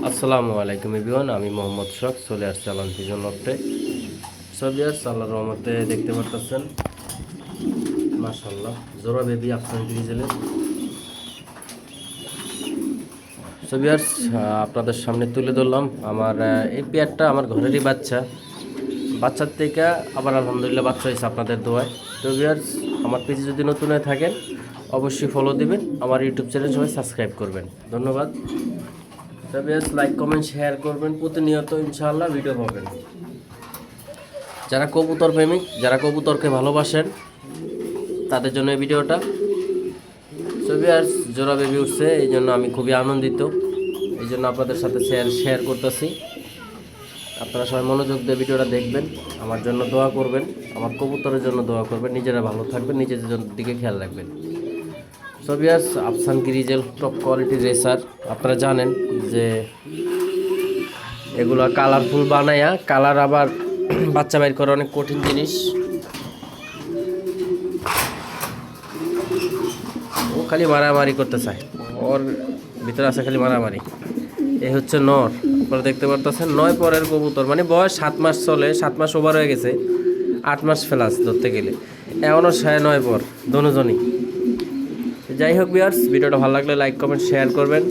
আসসালামু আলাইকুম এভরিওয়ান, আমি মোহাম্মদ শখ চলে আসছি আলাম ভিজন লফটে। সবিয়ার্স, আল্লাহর রহমতে দেখতে পারতেছেন মাশাআল্লাহ জোড়া বেবি আফসান গ্রিজেলের। সবিয়ার্স, আপনাদের সামনে তুলে ধরলাম আমার এই পেয়ারটা আমার ঘরেরই বাচ্চার থেকে আবার আলহামদুলিল্লাহ বাচ্চা হয়েছে আপনাদের দোয়ায়। সবিয়ার্স, আমার পেজে যদি নতুন হয়ে থাকেন অবশ্যই ফলো দিবেন, আমার ইউটিউব চ্যানেল সবাই সাবস্ক্রাইব করবেন। ধন্যবাদ। সবিয়ার্স, লাইক কমেন্ট শেয়ার করবেন, প্রতিনিয়ত ইনশাআল্লাহ ভিডিও পাবেন। যারা কবুতর প্রেমিক, যারা কবুতরকে ভালোবাসেন তাদের জন্য এই ভিডিওটা। সবিয়ার্স, জোড়া বেবি উঠছে, এই জন্য আমি খুবই আনন্দিত, এই জন্য আপনাদের সাথে শেয়ার করতেছি। আপনারা সবাই মনোযোগ দিয়ে ভিডিওটা দেখবেন, আমার জন্য দোয়া করবেন, আমার কবুতরের জন্য দোয়া করবেন, নিজেরা ভালো থাকবেন, নিজেদের দিকে খেয়াল রাখবেন। সবিয়ার্স, আফসান গ্রিজেল টপ কোয়ালিটি রেসার। আপনারা জানেন যে এগুলো কালারফুল বানায়া কালার আবার বাচ্চা বাইর করা অনেক কঠিন জিনিস। ও খালি মারামারি করতে চায়, ওর ভিতরে আছে খালি মারামারি। এই হচ্ছে নর, আপনারা দেখতে পারতেছেন 9 পরের কবুতর, মানে বয়স 7 মাস চলে, 7 মাস ওভার হয়ে গেছে, 8 মাস ফেলাস ধরতে গেলে, এমনও 9.5 পর দোনোজনই। যাই হোক ভিউয়ার্স, ভিডিওটা ভালো লাগলে লাইক কমেন্ট শেয়ার করবেন,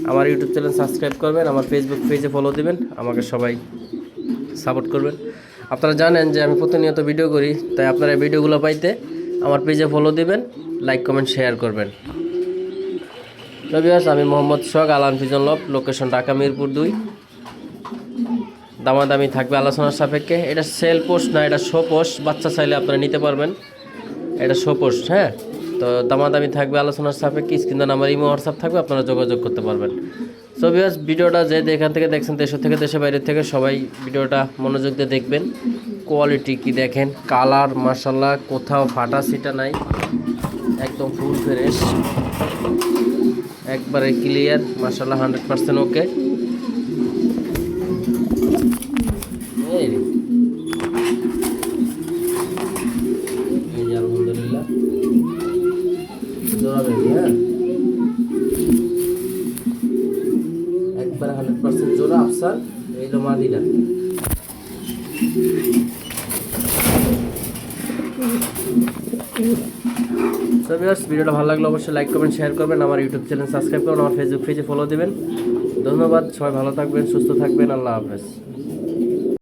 আমার ইউটিউব চ্যানেল সাবস্ক্রাইব করবেন, আমার ফেসবুক পেজে ফলো দিবেন, আমাকে সবাই সাপোর্ট করবেন। আপনারা জানেন যে আমি প্রতিনিয়ত ভিডিও করি, তাই আপনারা এই ভিডিওগুলো পাইতে আমার পেজে ফলো দিবেন, লাইক কমেন্ট শেয়ার করবেন। তো ভিউয়ার্স, আমি মোহাম্মদ শখ, আলাম vision loft, location Dhaka Mirpur 2। দামাদামি থাকবে আলোচনার সাপেক্ষে। এটা সেল পোস্ট না, এটা শো পোস্ট, বাচ্চা চাইলে আপনারা নিতে পারবেন, এটা শো পোস্ট। হ্যাঁ, তো দামাদামি থাকবে আলোচনার সাপেক্ষে। স্ক্রিনে নাম্বার, ইমো, হোয়াটসঅ্যাপ থাকবে, আপনারা যোগাযোগ করতে পারবেন। সো ভিউয়ার্স, ভিডিওটা যে এখান থেকে দেখছেন, দেশ থেকে দেশের বাইরে থেকে, সবাই ভিডিওটা মনোযোগ দিয়ে দেখবেন। কোয়ালিটি কি দেখেন, কালার মাশাআল্লাহ, কোথাও ফাটা সিটা নাই, একদম ফুল ফ্রেশ, একবারে ক্লিয়ার মাশাআল্লাহ, 100% ওকে। আলহামদুলিল্লাহ জোড়া বেবি, হ্যাঁ একবারে 100% জোড়া আফসান। এই তো মাদিনা। সো ভিউয়ার্স, ভিডিওটা ভালো লাগলে অবশ্যই লাইক কমেন্ট শেয়ার করবেন, আমার ইউটিউব চ্যানেল সাবস্ক্রাইব করুন, আমার ফেসবুক পেজে ফলো দিবেন। ধন্যবাদ, সবাই ভালো থাকবেন, সুস্থ থাকবেন, আল্লাহ হাফেজ।